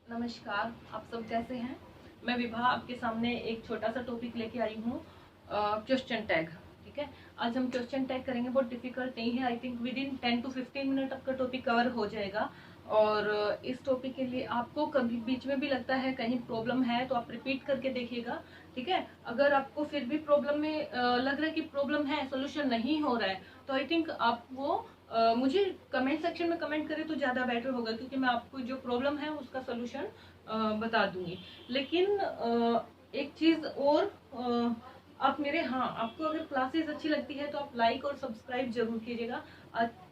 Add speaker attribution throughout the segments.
Speaker 1: नमस्कार, आप सब कैसे हैं। मैं विभा आपके सामने एक छोटा सा टॉपिक लेके आई हूँ, क्वेश्चन टैग। ठीक है, आज हम क्वेश्चन टैग करेंगे। बहुत डिफिकल्ट नहीं है, I think with in 10 to 15 minute आपका टॉपिक कवर हो जाएगा। और इस टॉपिक के लिए आपको कभी बीच में भी लगता है कहीं प्रॉब्लम है तो आप रिपीट करके देखिएगा। ठीक है, अगर आपको फिर भी प्रॉब्लम में लग रहा है कि प्रॉब्लम है, सोल्यूशन नहीं हो रहा है, तो आई थिंक आप वो मुझे कमेंट सेक्शन में कमेंट करें तो ज़्यादा बेटर होगा, क्योंकि मैं आपको जो प्रॉब्लम है उसका सोल्यूशन बता दूंगी। लेकिन एक चीज़ और, आप मेरे, हाँ, आपको अगर क्लासेस अच्छी लगती है तो आप लाइक और सब्सक्राइब जरूर कीजिएगा।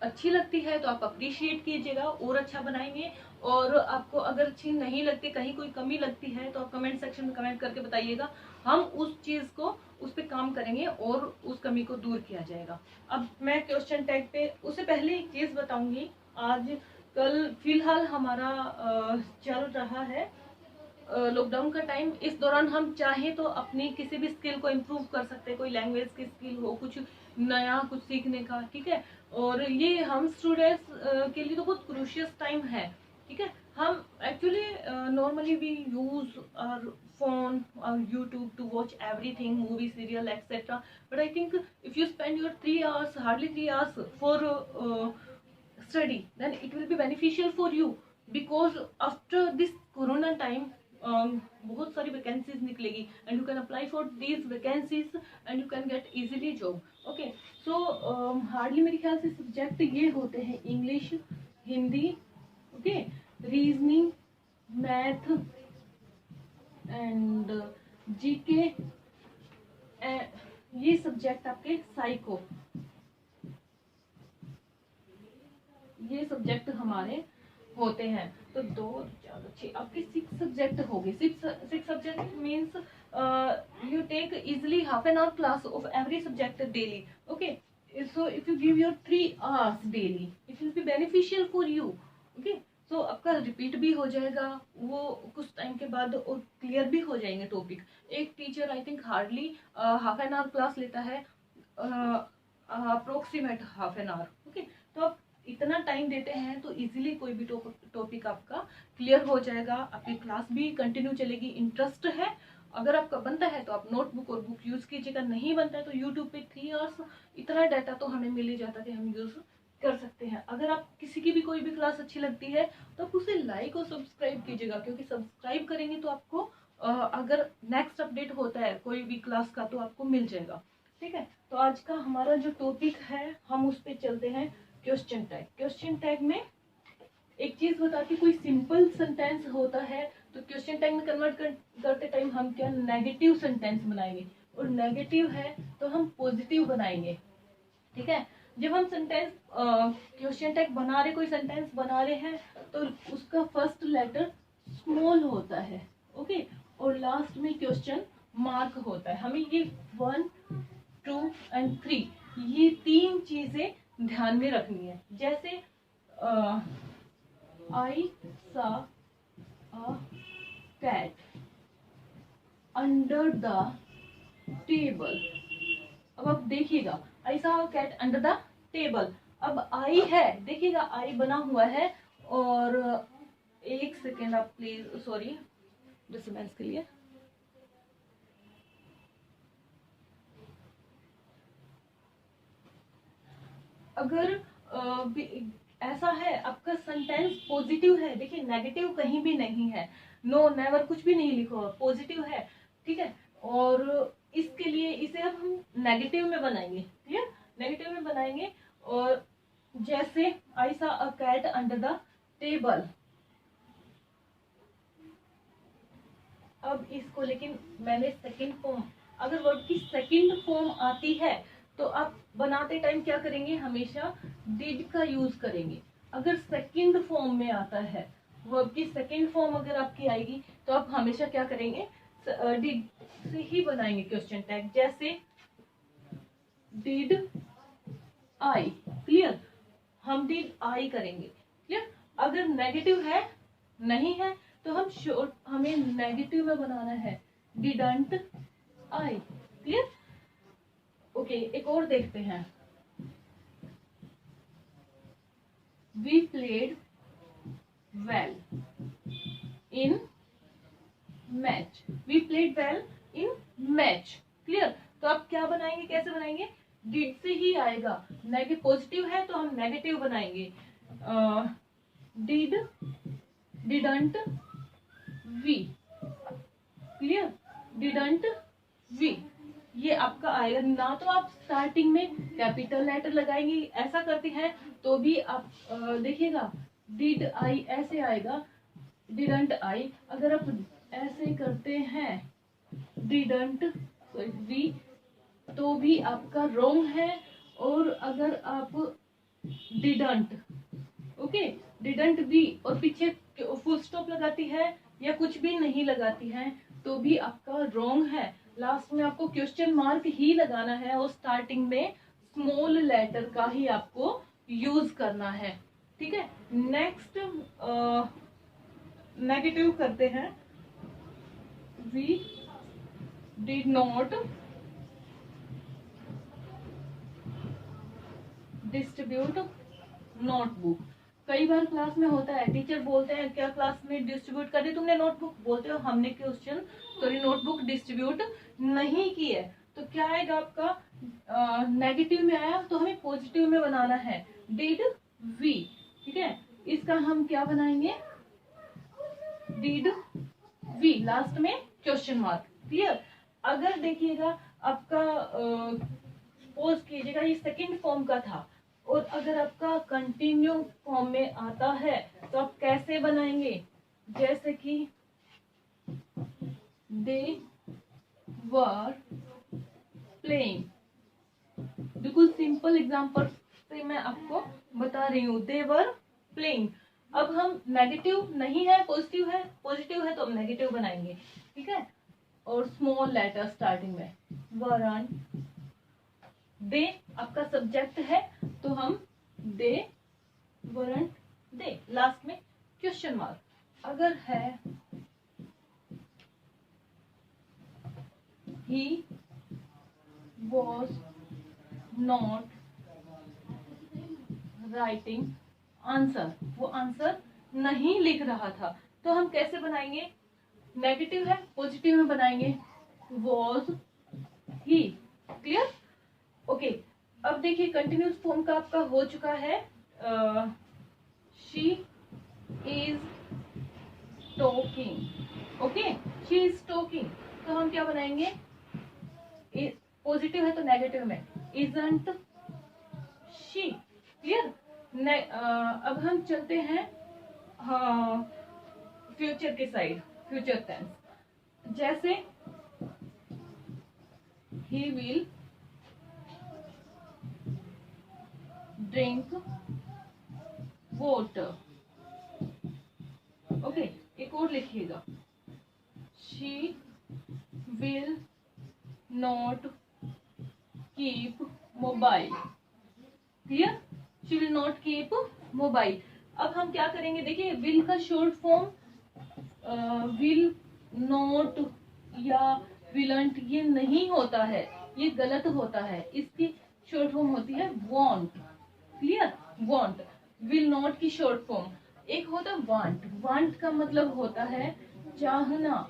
Speaker 1: अच्छी लगती है तो आप अप्रिशिएट कीजिएगा और अच्छा बनाएंगे। और आपको अगर अच्छी नहीं लगती, कहीं कोई कमी लगती है, तो आप कमेंट सेक्शन में कमेंट करके बताइएगा। हम उस चीज़ को, उस पर काम करेंगे और उस कमी को दूर किया जाएगा। अब मैं क्वेश्चन टैग पे, उससे पहले एक चीज़ बताऊंगी। आज कल फिलहाल हमारा चल रहा है लॉकडाउन का टाइम। इस दौरान हम चाहें तो अपनी किसी भी स्किल को इम्प्रूव कर सकते हैं, कोई लैंग्वेज की स्किल हो, कुछ नया कुछ सीखने का। ठीक है, और ये हम स्टूडेंट्स के लिए तो बहुत क्रूशियस टाइम है। ठीक है, हम actually normally we use our phone or YouTube to watch everything, movie, serial, etc. But I think if you spend your 3 hours, hardly 3 hours for study, then it will be beneficial for you, because after this corona time बहुत सारी vacancies निकलेगी and you can apply for these vacancies and you can get easily job. Okay, so hardly मेरे ख्याल से subject ये होते हैं: English, Hindi, okay, reasoning, math and GK. ये सब्जेक्ट आपके साइको, ये सब्जेक्ट हमारे होते हैं। तो 2 4 6 आपके 6 सब्जेक्ट हो गए। 6 subject means you take easily half an hour class of every subject daily. Okay, so if you give your 3 hours daily, it will be beneficial for you. Okay, so आपका repeat भी हो जाएगा वो कुछ time के बाद, और clear भी हो जाएंगे टॉपिक। एक teacher I think hardly half an hour class लेता है, approximate half an hour. Okay, तो आप इतना टाइम देते हैं तो इजीली कोई भी टॉपिक आपका क्लियर हो जाएगा, आपकी क्लास भी कंटिन्यू चलेगी। इंटरेस्ट है, अगर आपका बनता है तो आप नोटबुक और बुक यूज कीजिएगा, नहीं बनता है तो यूट्यूब पे 3 आवर्स इतना डाटा तो हमें मिल ही जाता है कि हम यूज कर सकते हैं। अगर आप किसी की भी कोई भी क्लास अच्छी लगती है तो आप उसे लाइक और सब्सक्राइब कीजिएगा, क्योंकि सब्सक्राइब करेंगे तो आपको अगर नेक्स्ट अपडेट होता है कोई भी क्लास का तो आपको मिल जाएगा। ठीक है, तो आज का हमारा जो टॉपिक है हम उस पर चलते हैं, क्वेश्चन टैग। क्वेश्चन टैग में एक चीज बताती, कोई सिंपल सेंटेंस होता है तो क्वेश्चन टैग में कन्वर्ट करते टाइम हम क्या नेगेटिव सेंटेंस बनाएंगे, और नेगेटिव है तो हम पॉजिटिव बनाएंगे। ठीक है, जब हम सेंटेंस क्वेश्चन टैग बना रहे, कोई सेंटेंस बना रहे हैं, तो उसका फर्स्ट लेटर स्मॉल होता है। ओके, और लास्ट में क्वेश्चन मार्क होता है। हमें ये 1 2 एंड 3 ये 3 चीजें ध्यान में रखनी है। जैसे I saw a cat under the table. अब आप देखिएगा, I saw a cat under the table. अब आई है, देखिएगा आई बना हुआ है। और एक सेकेंड आप प्लीज, सॉरी डिस्टर्बेंस के लिए। अगर ऐसा है, आपका सेंटेंस पॉजिटिव है, देखिए नेगेटिव कहीं भी नहीं है, नो नेवर कुछ भी नहीं लिखा हुआ, पॉजिटिव है। ठीक है, और इसके लिए इसे अब हम नेगेटिव में बनाएंगे। क्लियर, नेगेटिव में बनाएंगे। और जैसे I saw a cat under the table. अब इसको, लेकिन मैंने सेकंड फॉर्म, अगर वर्ड की सेकंड फॉर्म आती है तो आप बनाते टाइम क्या करेंगे, हमेशा डिड का यूज करेंगे। अगर सेकंड फॉर्म में आता है, वर्ब की सेकंड फॉर्म अगर आपकी आएगी तो आप हमेशा क्या करेंगे, डिड से ही बनाएंगे क्वेश्चन टैग। जैसे डिड आई, क्लियर, हम डिड आई करेंगे। क्लियर, अगर नेगेटिव है, नहीं है, तो हम शॉर्ट, हमें नेगेटिव में बनाना है, डिडंट आई। क्लियर, ओके, एक और देखते हैं। We played well in match, we played well in match. Clear? तो अब क्या बनाएंगे, कैसे बनाएंगे? डिड से ही आएगा, नेगेटिव पॉजिटिव है तो हम नेगेटिव बनाएंगे, did, didn't, we. Clear? Didn't we, ये आपका आएगा ना। तो आप स्टार्टिंग में कैपिटल लेटर लगाएंगे, ऐसा करते हैं तो भी आप देखिएगा डिड आई ऐसे आएगा, डिडंट आई। अगर आप ऐसे करते हैं डिडंट वी तो भी आपका रॉन्ग है। और अगर आप डिडंट, ओके, डिडंट वी और पीछे फुल स्टॉप लगाती है या कुछ भी नहीं लगाती है तो भी आपका रॉन्ग है। लास्ट में आपको क्वेश्चन मार्क ही लगाना है और स्टार्टिंग में स्मॉल लेटर का ही आपको यूज करना है। ठीक है? नेक्स्ट नेगेटिव करते हैं, we did not distribute notebook. कई बार क्लास में होता है, टीचर बोलते हैं क्या क्लास में डिस्ट्रीब्यूट कर दी तुमने नोटबुक, बोलते हो हमने क्वेश्चन सॉरी नोटबुक डिस्ट्रीब्यूट नहीं की है। तो क्या आएगा आपका, नेगेटिव में आया तो हमें पॉजिटिव में बनाना है, डिड वी। ठीक है? इसका हम क्या बनाएंगे, डिड वी, लास्ट में क्वेश्चन मार्क। क्लियर? अगर देखिएगा आपका सपोज कीजिएगा ये सेकंड फॉर्म का था और अगर आपका कंटिन्यू फॉर्म में आता है तो आप कैसे बनाएंगे, जैसे कि दे वर प्लेइंग, बिल्कुल सिंपल एग्जांपल से मैं आपको बता रही हूँ, दे वर प्लेइंग। अब हम नेगेटिव नहीं है, पॉजिटिव है, पॉजिटिव है तो हम नेगेटिव बनाएंगे। ठीक है? और स्मॉल लेटर स्टार्टिंग में, वरन दे आपका सब्जेक्ट है तो हम दे वरन दे, लास्ट में क्वेश्चन मार्क। अगर है he was not writing answer, वो आंसर नहीं लिख रहा था, तो हम कैसे बनाएंगे, नेगेटिव है पॉजिटिव में बनाएंगे, वॉज ही। क्लियर? ओके, अब देखिए कंटिन्यूस फॉर्म का आपका हो चुका है, she is talking. Okay, she is talking, तो हम क्या बनाएंगे, पॉजिटिव है तो नेगेटिव में, इजंट शी। क्लियर? अब हम चलते हैं फ्यूचर के साइड, फ्यूचर टेंस, जैसे he will drink water. Okay, एक और लिखिएगा, she will not keep mobile. Clear? She will not keep mobile. अब हम क्या करेंगे, देखिए विल का शॉर्ट फॉर्म विल नॉट या विलंट ये नहीं होता है, ये गलत होता है, इसकी शॉर्ट फॉर्म होती है want. Clear? Want. Will not की शॉर्ट फॉर्म एक होता है वांट। वांट का मतलब होता है चाहना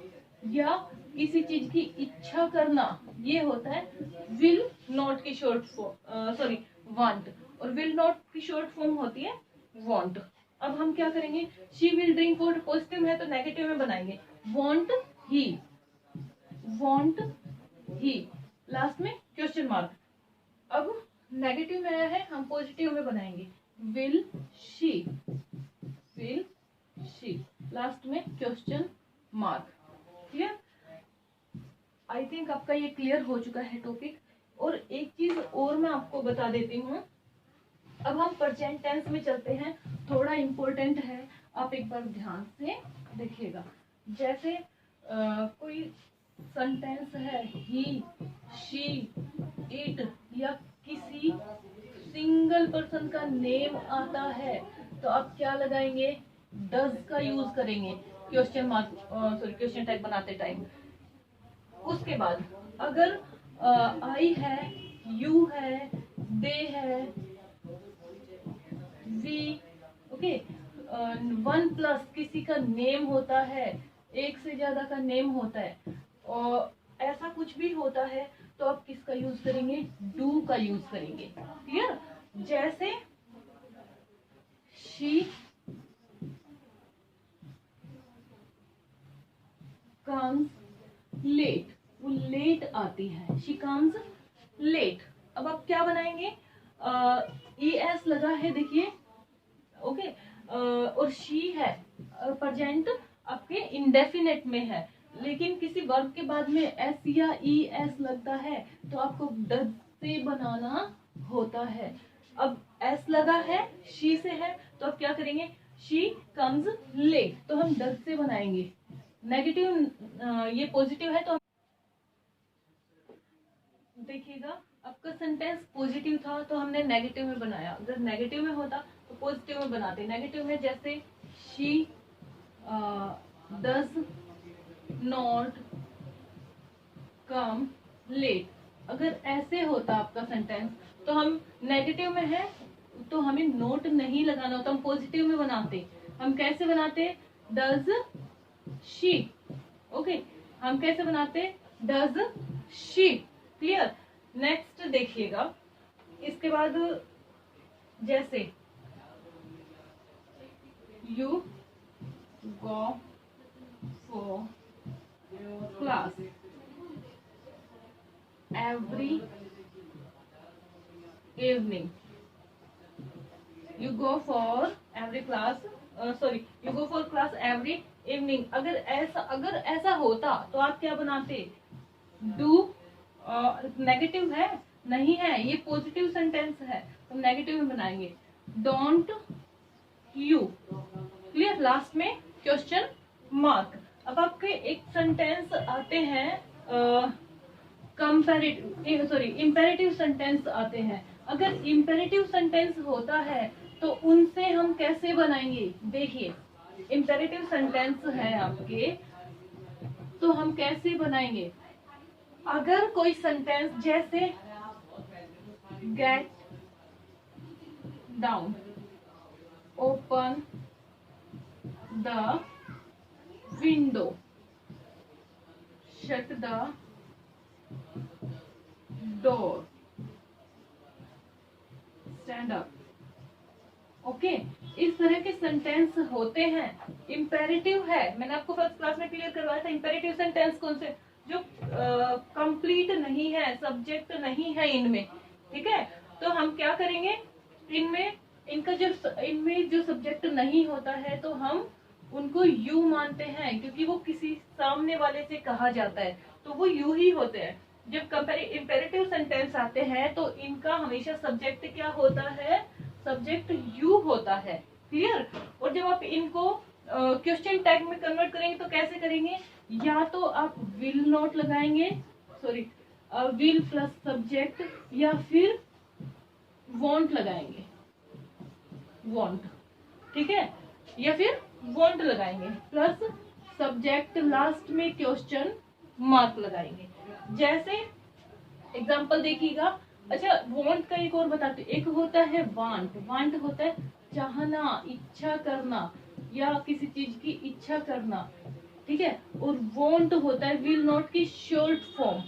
Speaker 1: या किसी चीज की इच्छा करना, ये होता है विल नॉट की शॉर्ट फॉर्म, सॉरी वांट। और विल नॉट की शॉर्ट फॉर्म होती है वांट। अब हम क्या करेंगे, she will drink water positive है तो नेगेटिव में बनाएंगे, वांट ही, वांट ही, लास्ट में क्वेश्चन मार्क। अब नेगेटिव में आया है, हम पॉजिटिव में बनाएंगे, will she, will she, last में question mark. Clear? I think आपका ये क्लियर हो चुका है टॉपिक। और एक चीज और मैं आपको बता देती हूँ, अब हम प्रेजेंट टेंस में चलते हैं, थोड़ा इम्पोर्टेंट है, आप एक बार ध्यान से देखिएगा। जैसे कोई सेंटेंस है, ही, शी, इट या किसी सिंगल पर्सन का नेम आता है तो आप क्या लगाएंगे, डज का यूज करेंगे question mark, sorry question tag बनाते टाइम। उसके बाद अगर आई है, यू है, दे है, वी, ओके, वन प्लस किसी का नेम होता है, एक से ज्यादा का नेम होता है, और ऐसा कुछ भी होता है तो आप किसका यूज करेंगे? डू का यूज करेंगे। क्लियर? जैसे शी कम्स लेट, वो लेट आती है, शी कम्स लेट। अब आप क्या बनाएंगे? ई एस लगा है, देखिए, ओके, और शी है, प्रेजेंट आपके इंडेफिनेट में है, लेकिन किसी वर्ब के बाद में एस या ई एस लगता है तो आपको डज से बनाना होता है। अब एस लगा है, शी से है, तो आप क्या करेंगे? शी कम्स लेट, तो हम डज से बनाएंगे। नेगेटिव, ये पॉजिटिव है तो देखिएगा आपका सेंटेंस पॉजिटिव था तो हमने नेगेटिव में बनाया, अगर नेगेटिव में होता तो पॉजिटिव में बनाते। नेगेटिव में जैसे she does not come late, अगर ऐसे होता आपका सेंटेंस तो हम नेगेटिव में है तो हमें नोट नहीं लगाना होता, हम पॉजिटिव में बनाते। हम कैसे बनाते? डज शी, ओके, हम कैसे बनाते? Does she. क्लियर? नेक्स्ट देखिएगा, इसके बाद जैसे you go for class every evening, you go for every class, sorry, you go for class every evening. अगर ऐसा होता तो आप क्या बनाते? डू, नेगेटिव है नहीं है, ये पॉजिटिव सेंटेंस है तो नेगेटिव में बनाएंगे। Don't you. क्लियर? लास्ट में क्वेश्चन मार्क। अब आपके एक सेंटेंस आते हैं कंपैरेटिव, सॉरी, इंपेरेटिव सेंटेंस आते हैं। अगर इंपेरेटिव सेंटेंस होता है तो उनसे हम कैसे बनाएंगे? देखिए, इंपेरेटिव सेंटेंस है आपके तो हम कैसे बनाएंगे? अगर कोई सेंटेंस जैसे get down, open the window, shut the door, stand up, okay, इस तरह के सेंटेंस होते हैं। इंपेरेटिव है, मैंने आपको फर्स्ट क्लास में क्लियर करवाया था। इंपेरेटिव सेंटेंस कौन से? जो कंप्लीट नहीं है, सब्जेक्ट नहीं है इनमें, ठीक है? तो हम क्या करेंगे? इनमें इनमें जो सब्जेक्ट नहीं होता है तो हम उनको यू मानते हैं, क्योंकि वो किसी सामने वाले से कहा जाता है तो वो यू ही होते हैं। जब इंपेरेटिव सेंटेंस आते हैं तो इनका हमेशा सब्जेक्ट क्या होता है? सब्जेक्ट यू होता है। क्लियर? और जब आप इनको क्वेश्चन टैग में कन्वर्ट करेंगे तो कैसे करेंगे? या तो आप विल नॉट लगाएंगे, सॉरी, विल प्लस सब्जेक्ट, या फिर वॉन्ट लगाएंगे, वॉन्ट, ठीक है, या फिर वॉन्ट लगाएंगे प्लस सब्जेक्ट, लास्ट में क्वेश्चन मार्क लगाएंगे। जैसे एग्जांपल देखिएगा। अच्छा, वांट का एक और बताते, एक होता है वांट। वांट होता है चाहना, इच्छा करना, या किसी चीज की इच्छा करना, ठीक है। और वांट होता है विल नॉट की शॉर्ट फॉर्म,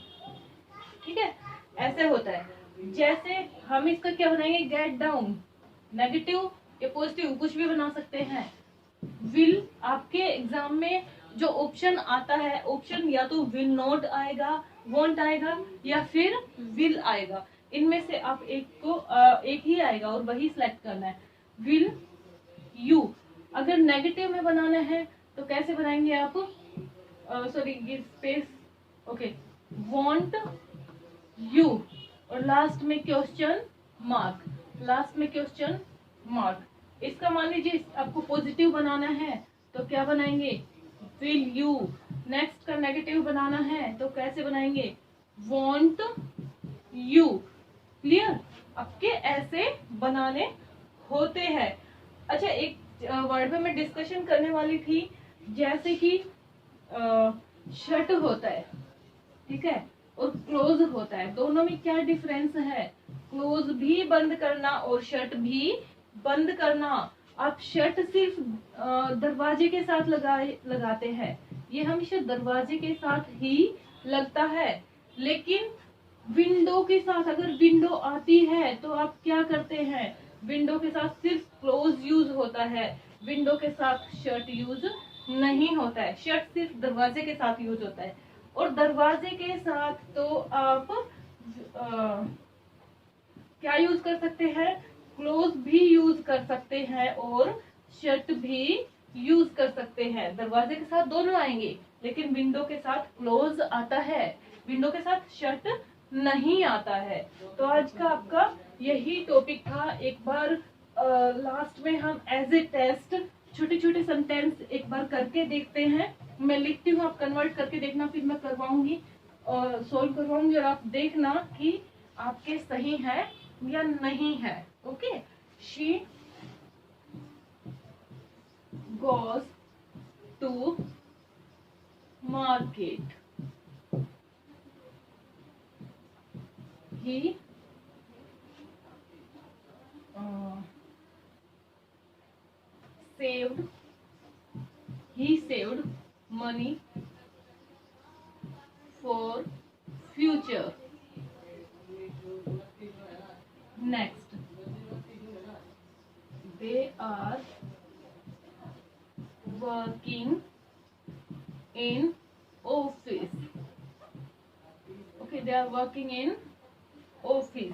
Speaker 1: ठीक है, ऐसे होता है। जैसे हम इसका क्या बनाएंगे? गेट डाउन, नेगेटिव या पॉजिटिव कुछ भी बना सकते हैं। विल, आपके एग्जाम में जो ऑप्शन आता है, ऑप्शन या तो विल नॉट आएगा, वॉन्ट आएगा, या फिर विल आएगा। इनमें से आप एक ही आएगा और वही सिलेक्ट करना है। विल यू, अगर नेगेटिव में बनाना है तो कैसे बनाएंगे आप? Sorry, give space, okay, want you, और लास्ट में क्वेश्चन मार्क, लास्ट में क्वेश्चन मार्क। इसका मान लीजिए आपको पॉजिटिव बनाना है तो क्या बनाएंगे? Will you. नेक्स्ट का नेगेटिव बनाना है तो कैसे बनाएंगे? Want you. क्लियर? आपके ऐसे बनाने होते हैं। अच्छा, एक वर्ड में मैं डिस्कशन करने वाली थी, जैसे कि शट होता है, ठीक है, और क्लोज होता है। दोनों में क्या डिफरेंस है? क्लोज भी बंद करना और शट भी बंद करना। आप शर्ट सिर्फ दरवाजे के साथ लगाते हैं, ये हमेशा दरवाजे के साथ ही लगता है। लेकिन विंडो के साथ अगर विंडो आती है तो आप क्या करते हैं, विंडो के साथ सिर्फ क्लोज यूज होता है, विंडो के साथ शर्ट यूज नहीं होता है। शर्ट सिर्फ दरवाजे के साथ यूज होता है, और दरवाजे के साथ तो आप क्या यूज कर सकते हैं, क्लोज भी यूज कर सकते हैं और शर्ट भी यूज कर सकते हैं। दरवाजे के साथ दोनों आएंगे, लेकिन विंडो के साथ क्लोज आता है, विंडो के साथ शर्ट नहीं आता है। तो आज का आपका यही टॉपिक था। एक बार लास्ट में हम एज ए टेस्ट छोटे छोटे सेंटेंस एक बार करके देखते हैं। मैं लिखती हूँ, आप कन्वर्ट करके देखना, फिर मैं करवाऊंगी और सोल्व करवाऊंगी, और आप देखना कि आपके सही है या नहीं है। Okay, she goes to market, he saved money for future. Next, they are working in office. Okay, they are working in office.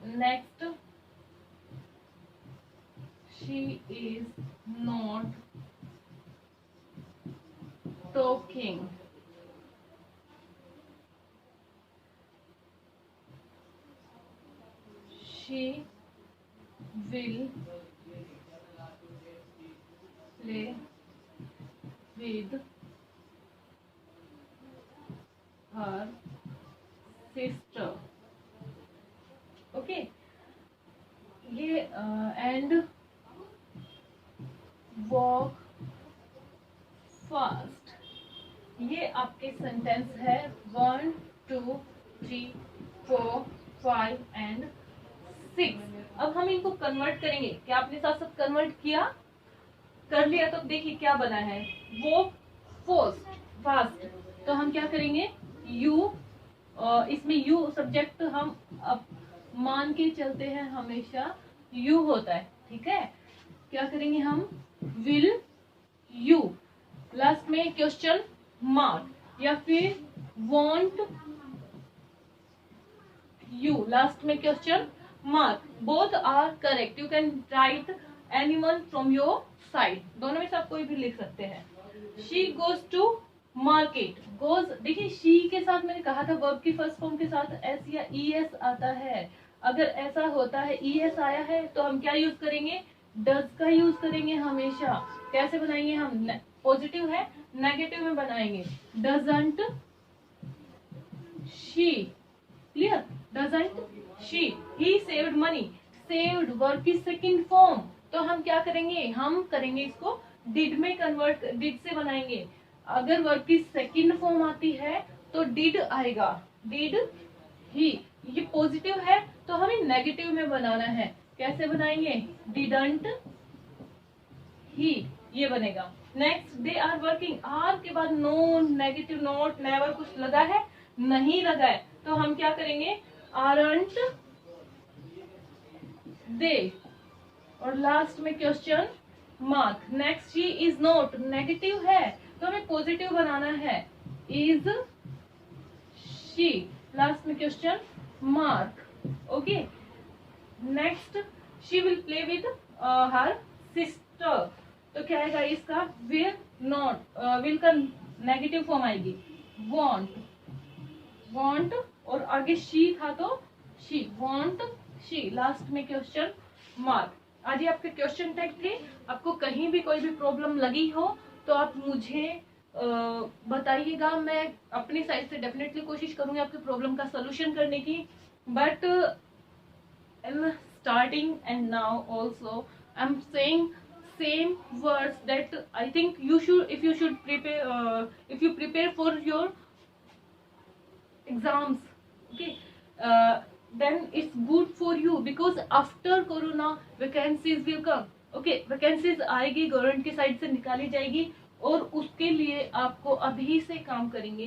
Speaker 1: Next, she is not talking. She will play with her sister. Okay, ये and walk fast, ये आपके sentence है 1 2 3 4 5 and 6। अब हम इनको convert करेंगे। क्या आपने साथ साथ कन्वर्ट किया, कर लिया? तो देखिए क्या बना है, वो फास्ट। तो हम क्या करेंगे, यू, इसमें यू सब्जेक्ट हम अब मान के चलते हैं, हमेशा यू होता है। ठीक है, क्या करेंगे हम, विल यू, लास्ट में क्वेश्चन मार्क, या फिर वॉन्ट यू, लास्ट में question mark. Both are correct, you can write anyone from your side, दोनों में से आप कोई भी लिख सकते हैं। She goes to market, goes, देखिए शी के साथ मैंने कहा था वर्ब की फर्स्ट फॉर्म के साथ एस या ई एस आता है। अगर ऐसा होता है ई एस आया है तो हम क्या यूज करेंगे, डज का यूज करेंगे हमेशा। कैसे बनाएंगे हम, पॉजिटिव है नेगेटिव में बनाएंगे, doesn't she, clear, doesn't she, he saved money, saved verb की सेकंड फॉर्म, तो हम क्या करेंगे, हम करेंगे इसको डिड में कन्वर्ट, डिड से बनाएंगे। अगर वर्ब की सेकंड फॉर्म आती है तो डिड आएगा, डिड ही, ये पॉजिटिव है तो हमें नेगेटिव में बनाना है। कैसे बनाएंगे, डिडंट ही, ये बनेगा। Next, they are working, are के बाद नो, नेगेटिव, नॉट, नेवर कुछ लगा है, नहीं लगा है, तो हम क्या करेंगे, आरंट दे, और लास्ट में question mark. Next, she is not, negative है तो हमें पॉजिटिव बनाना है, इज शी, लास्ट में question mark. Okay, next, she will play with her sister, तो क्या आएगा इसका, विल नॉट, विल का नेगेटिव फॉर्म आएगी, वॉन्ट, वॉन्ट, और आगे शी था तो शी, वॉन्ट शी, लास्ट में क्वेश्चन मार्क। आज ये आपके क्वेश्चन टैग थे। आपको कहीं भी कोई भी प्रॉब्लम लगी हो तो आप मुझे बताइएगा, मैं अपनी साइड से डेफिनेटली कोशिश करूंगी आपकी प्रॉब्लम का सोल्यूशन करने की। But in starting and now also I am saying same words that I think you should, if you prepare for your exams, okay, then it's good for you because after corona vacancies will come. Okay, vacancies आएगी, government की side से निकाली जाएगी और उसके लिए आपको अभी से काम करेंगे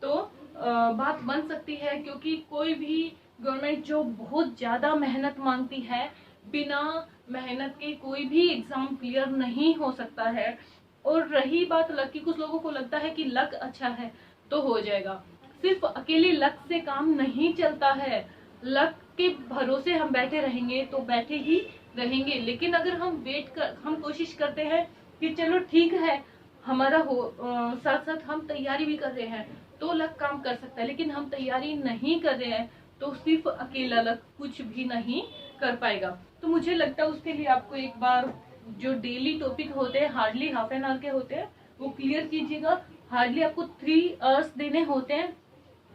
Speaker 1: तो बात बन सकती है, क्योंकि कोई भी गवर्नमेंट जॉब बहुत ज्यादा मेहनत मांगती है, बिना मेहनत के कोई भी एग्जाम क्लियर नहीं हो सकता है। और रही बात लक की, कुछ लोगों को लगता है कि लक अच्छा है तो हो जाएगा। सिर्फ अकेले लक से काम नहीं चलता है, लक के भरोसे हम बैठे रहेंगे तो बैठे ही रहेंगे। लेकिन अगर हम कोशिश करते हैं कि चलो ठीक है हमारा हो, साथ साथ हम तैयारी भी कर रहे हैं तो लक काम कर सकता है, लेकिन हम तैयारी नहीं कर रहे हैं तो सिर्फ अकेला लक कुछ भी नहीं कर पाएगा। तो मुझे लगता है उसके लिए आपको एक बार जो डेली टॉपिक होते हैं, हार्डली हाफ एन आवर के होते हैं, वो क्लियर कीजिएगा। हार्डली आपको 3 आवर्स देने होते हैं।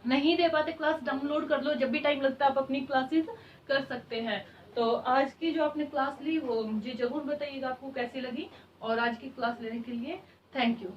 Speaker 1: नहीं दे पाते क्लास, डाउनलोड कर लो, जब भी टाइम लगता है आप अपनी क्लासेस कर सकते हैं। तो आज की जो आपने क्लास ली वो मुझे जरूर बताइएगा आपको कैसी लगी, और आज की क्लास लेने के लिए थैंक यू।